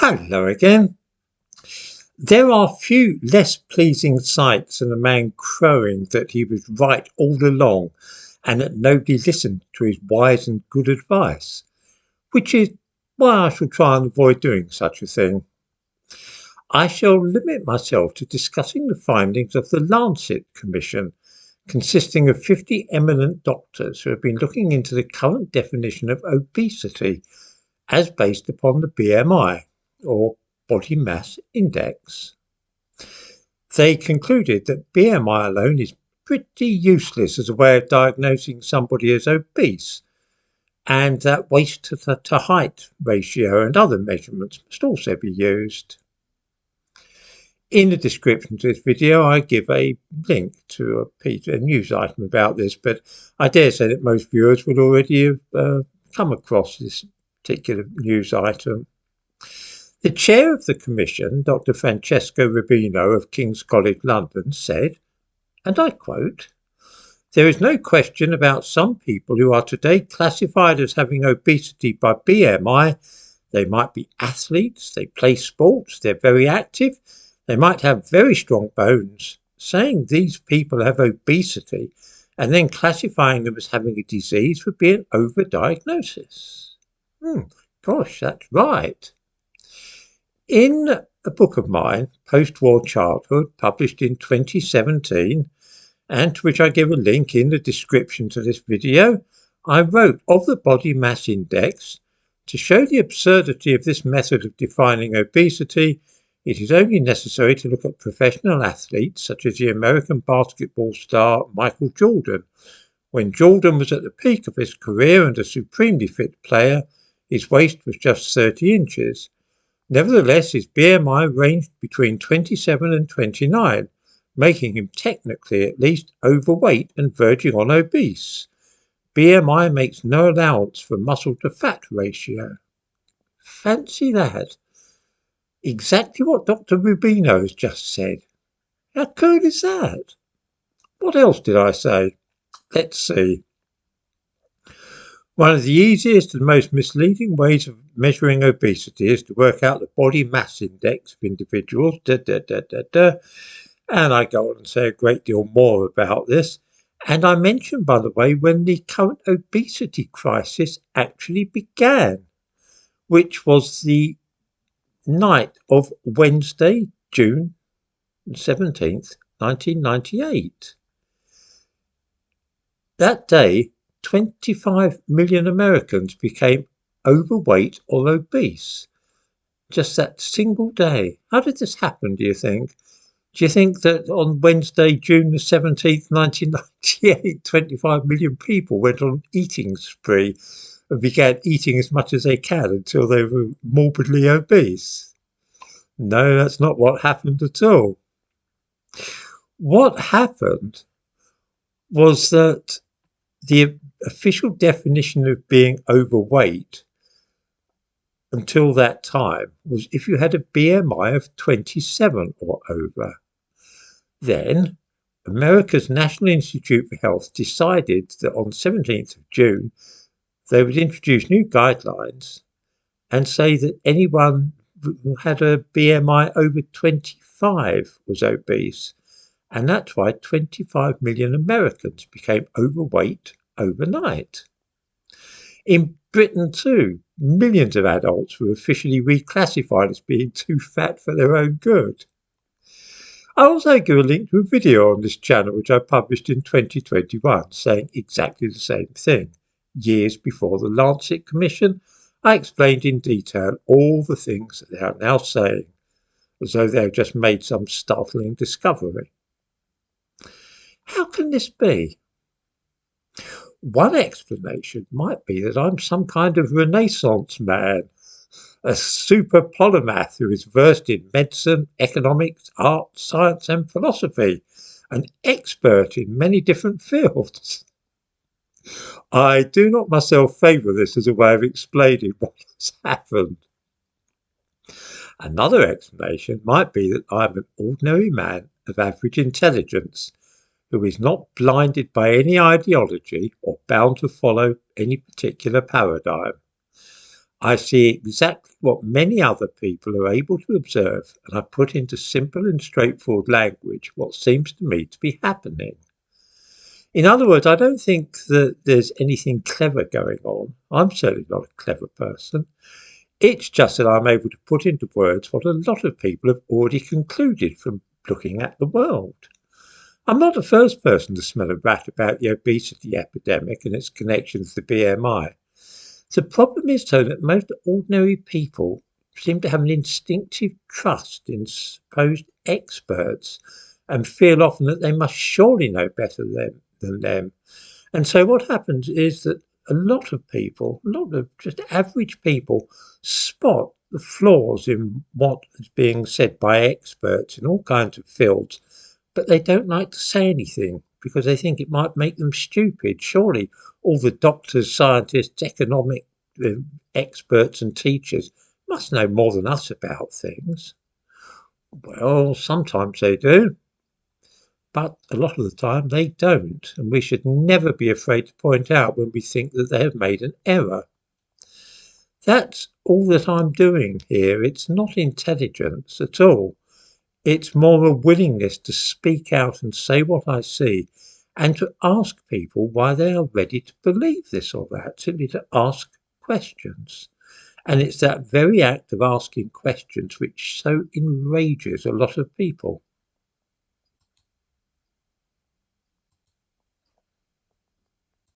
Hello again. There are few less pleasing sights than a man crowing that he was right all along and that nobody listened to his wise and good advice, which is why I shall try and avoid doing such a thing. I shall limit myself to discussing the findings of the Lancet Commission, consisting of 50 eminent doctors who have been looking into the current definition of obesity as based upon the BMI, or body mass index. They concluded that BMI alone is pretty useless as a way of diagnosing somebody as obese, and that waist to height ratio and other measurements must also be used. In the description to this video, I give a link to a news item about this, but I dare say that most viewers would already have come across this particular news item. The chair of the commission, Dr. Francesco Rubino of King's College London, said, and I quote, "There is no question about some people who are today classified as having obesity by BMI. They might be athletes, they play sports, they're very active, they might have very strong bones. Saying these people have obesity and then classifying them as having a disease would be an overdiagnosis." Gosh, that's right. In a book of mine, Post-War Childhood, published in 2017, and to which I give a link in the description to this video, I wrote of the body mass index. To show the absurdity of this method of defining obesity, it is only necessary to look at professional athletes such as the American basketball star Michael Jordan. When Jordan was at the peak of his career and a supremely fit player, his waist was just 30 inches. Nevertheless, his BMI ranged between 27 and 29, making him technically at least overweight and verging on obese. BMI makes no allowance for muscle to fat ratio. Fancy that. Exactly what Dr. Rubino has just said. How cool is that? What else did I say? Let's see. One of the easiest and most misleading ways of measuring obesity is to work out the body mass index of individuals. And I go on and say a great deal more about this. And I mentioned, by the way, when the current obesity crisis actually began, which was the night of Wednesday, June 17th, 1998. That day, 25 million Americans became overweight or obese. Just that single day. How did this happen, do you think? Do you think that on Wednesday, June the 17th, 1998, 25 million people went on an eating spree and began eating as much as they can until they were morbidly obese? No, that's not what happened at all. What happened was that the official definition of being overweight until that time was if you had a BMI of 27 or over. Then America's National Institute for Health decided that on 17th of June they would introduce new guidelines and say that anyone who had a BMI over 25 was obese. And that's why 25 million Americans became overweight overnight. In Britain too, millions of adults were officially reclassified as being too fat for their own good. I also give a link to a video on this channel which I published in 2021 saying exactly the same thing. Years before the Lancet Commission, I explained in detail all the things that they are now saying, as though they have just made some startling discovery. How can this be? One explanation might be that I'm some kind of Renaissance man, a super polymath who is versed in medicine, economics, art, science and philosophy, an expert in many different fields. I do not myself favour this as a way of explaining what has happened. Another explanation might be that I am an ordinary man of average intelligence, who is not blinded by any ideology or bound to follow any particular paradigm. I see exactly what many other people are able to observe, and I put into simple and straightforward language what seems to me to be happening. In other words, I don't think that there's anything clever going on. I'm certainly not a clever person. It's just that I'm able to put into words what a lot of people have already concluded from looking at the world. I'm not the first person to smell a rat about the obesity epidemic and its connection to the BMI. The problem is, though, that most ordinary people seem to have an instinctive trust in supposed experts and feel often that they must surely know better than them. And so what happens is that a lot of people, a lot of just average people, spot the flaws in what is being said by experts in all kinds of fields, but they don't like to say anything because they think it might make them stupid. Surely all the doctors, scientists, economic experts and teachers must know more than us about things. Well, sometimes they do, but a lot of the time they don't, and we should never be afraid to point out when we think that they have made an error. That's all that I'm doing here. It's not intelligence at all. It's more a willingness to speak out and say what I see and to ask people why they are ready to believe this or that, simply to ask questions. And it's that very act of asking questions which so enrages a lot of people.